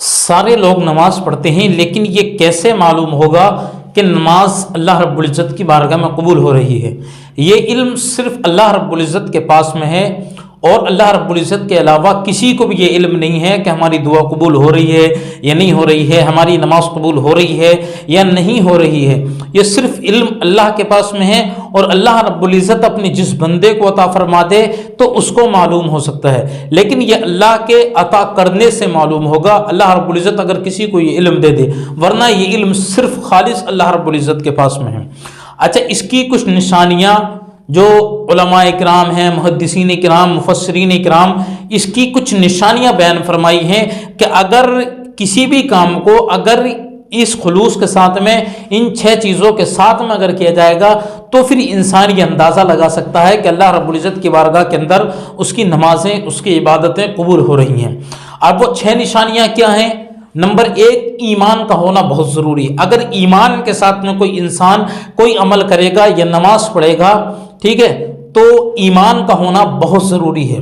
سارے لوگ نماز پڑھتے ہیں، لیکن یہ کیسے معلوم ہوگا کہ نماز اللہ رب العزت کی بارگاہ میں قبول ہو رہی ہے؟ یہ علم صرف اللہ رب العزت کے پاس میں ہے، اور اللہ رب العزت کے علاوہ کسی کو بھی یہ علم نہیں ہے کہ ہماری دعا قبول ہو رہی ہے یا نہیں ہو رہی ہے، ہماری نماز قبول ہو رہی ہے یا نہیں ہو رہی ہے۔ یہ صرف علم اللہ کے پاس میں ہے، اور اللہ رب العزت اپنے جس بندے کو عطا فرما دے تو اس کو معلوم ہو سکتا ہے، لیکن یہ اللہ کے عطا کرنے سے معلوم ہوگا۔ اللہ رب العزت اگر کسی کو یہ علم دے دے، ورنہ یہ علم صرف خالص اللہ رب العزت کے پاس میں ہے۔ اچھا، اس کی کچھ نشانیاں جو علماء اکرام ہیں، محدثین اکرام، مفسرین اکرام، اس کی کچھ نشانیاں بیان فرمائی ہیں کہ اگر کسی بھی کام کو اگر اس خلوص کے ساتھ میں، ان 6 چیزوں کے ساتھ میں اگر کیا جائے گا تو پھر انسان یہ اندازہ لگا سکتا ہے کہ اللہ رب العزت کی بارگاہ کے اندر اس کی نمازیں، اس کی عبادتیں قبول ہو رہی ہیں۔ اب وہ 6 نشانیاں کیا ہیں؟ نمبر 1، ایمان کا ہونا بہت ضروری ہے۔ اگر ایمان کے ساتھ میں کوئی انسان کوئی عمل کرے گا یا نماز پڑھے گا، ٹھیک ہے، تو ایمان کا ہونا بہت ضروری ہے۔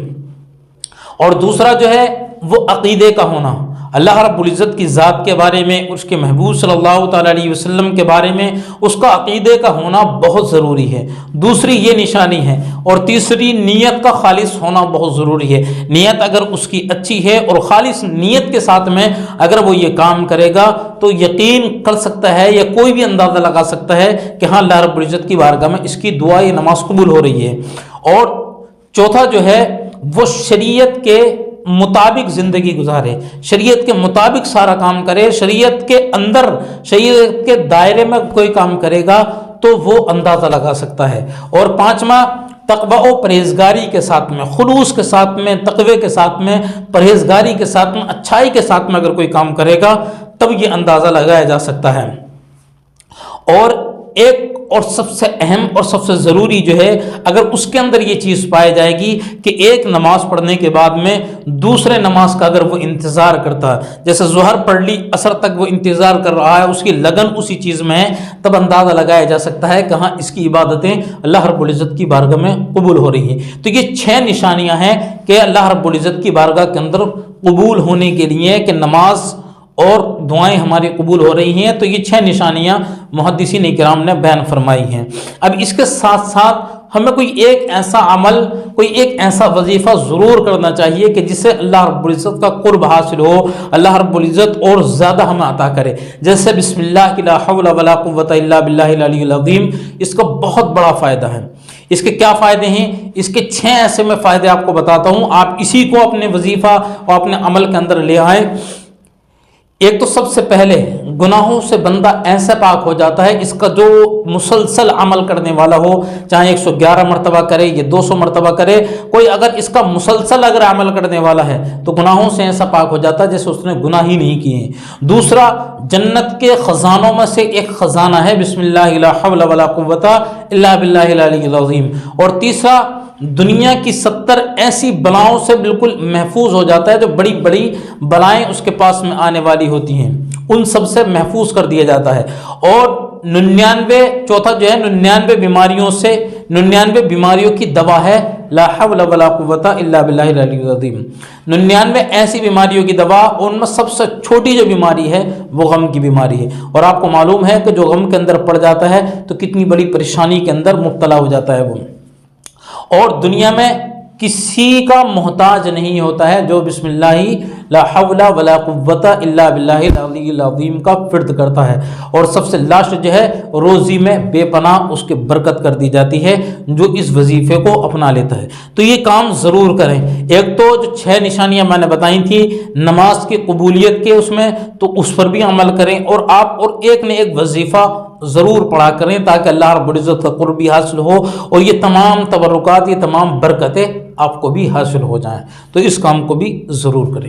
اور دوسرا جو ہے وہ عقیدے کا ہونا، اللہ رب العزت کی ذات کے بارے میں، اس کے محبوب صلی اللہ تعالیٰ علیہ وسلم کے بارے میں اس کا عقیدے کا ہونا بہت ضروری ہے، دوسری یہ نشانی ہے۔ اور تیسری، نیت کا خالص ہونا بہت ضروری ہے۔ نیت اگر اس کی اچھی ہے اور خالص نیت کے ساتھ میں اگر وہ یہ کام کرے گا تو یقین کر سکتا ہے یا کوئی بھی اندازہ لگا سکتا ہے کہ ہاں اللہ رب العزت کی بارگاہ میں اس کی دعا یا نماز قبول ہو رہی ہے۔ اور چوتھا جو ہے وہ شریعت کے مطابق زندگی گزارے، شریعت کے مطابق سارا کام کرے، شریعت کے اندر، شریعت کے دائرے میں کوئی کام کرے گا تو وہ اندازہ لگا سکتا ہے۔ اور پانچواں، تقوی و پرہیزگاری کے ساتھ میں، خلوص کے ساتھ میں، تقوی کے ساتھ میں، پرہیزگاری کے ساتھ میں، اچھائی کے ساتھ میں اگر کوئی کام کرے گا تب یہ اندازہ لگایا جا سکتا ہے۔ اور ایک اور سب سے اہم اور سب سے ضروری جو ہے، اگر اس کے اندر یہ چیز پائی جائے گی کہ ایک نماز پڑھنے کے بعد میں دوسرے نماز کا اگر وہ انتظار کرتا ہے، جیسے ظہر پڑھ لی، عصر تک وہ انتظار کر رہا ہے، اس کی لگن اسی چیز میں ہے، تب اندازہ لگایا جا سکتا ہے کہ ہاں اس کی عبادتیں اللہ رب العزت کی بارگاہ میں قبول ہو رہی ہیں۔ تو یہ 6 نشانیاں ہیں کہ اللہ رب العزت کی بارگاہ کے اندر قبول ہونے کے لیے کہ نماز اور دعائیں ہماری قبول ہو رہی ہیں۔ تو یہ 6 نشانیاں محدثین اکرام نے بیان فرمائی ہیں۔ اب اس کے ساتھ ساتھ ہمیں کوئی ایک ایسا عمل، کوئی ایک ایسا وظیفہ ضرور کرنا چاہیے کہ جس سے اللہ رب العزت کا قرب حاصل ہو، اللہ رب العزت اور زیادہ ہمیں عطا کرے، جیسے بسم اللہ کی لا حول ولا قوت الا باللہ العلی العظیم۔ اس کا بہت بڑا فائدہ ہے۔ اس کے کیا فائدے ہیں؟ اس کے 6 ایسے میں فائدے آپ کو بتاتا ہوں، آپ اسی کو اپنے وظیفہ اور اپنے عمل کے اندر لے آئیں۔ ایک تو سب سے پہلے گناہوں سے بندہ ایسے پاک ہو جاتا ہے، اس کا جو مسلسل عمل کرنے والا ہو، چاہے 111 مرتبہ کرے یا 200 مرتبہ کرے، کوئی اگر اس کا مسلسل اگر عمل کرنے والا ہے تو گناہوں سے ایسا پاک ہو جاتا ہے جیسے اس نے گناہ ہی نہیں کیے ہیں۔ دوسرا، جنت کے خزانوں میں سے ایک خزانہ ہے بسم اللہ لا حول ولا قوت الا باللہ العلی العظیم۔ اور تیسرا، دنیا کی 70 ایسی بلاؤں سے بالکل محفوظ ہو جاتا ہے، جو بڑی بڑی بلائیں اس کے پاس میں آنے والی ہوتی ہیں، ان سب سے محفوظ کر دیا جاتا ہے۔ اور 99، چوتھا جو ہے 99 بیماریوں سے، 99 بیماریوں کی دوا ہے لا حول ولا قوت الا باللہ العلی العظیم۔ 99 ایسی بیماریوں کی دوا، ان میں سب سے چھوٹی جو بیماری ہے وہ غم کی بیماری ہے۔ اور آپ کو معلوم ہے کہ جو غم کے اندر پڑ جاتا ہے تو کتنی بڑی پریشانی کے اندر مبتلا ہو جاتا ہے وہ۔ اور دنیا میں کسی کا محتاج نہیں ہوتا ہے جو بسم اللہ لا حول ولا قوت الا باللہ العلی العظیم کا ورد کرتا ہے۔ اور سب سے لاسٹ جو ہے، روزی میں بے پناہ اس کے برکت کر دی جاتی ہے جو اس وظیفے کو اپنا لیتا ہے۔ تو یہ کام ضرور کریں۔ ایک تو جو 6 نشانیاں میں نے بتائی تھی نماز کی قبولیت کے، اس میں تو اس پر بھی عمل کریں، اور آپ اور ایک نہ ایک وظیفہ ضرور پڑھا کریں تاکہ اللہ رب العزت کا قرب بھی حاصل ہو اور یہ تمام تبرکات، یہ تمام برکتیں آپ کو بھی حاصل ہو جائیں۔ تو اس کام کو بھی ضرور کریں۔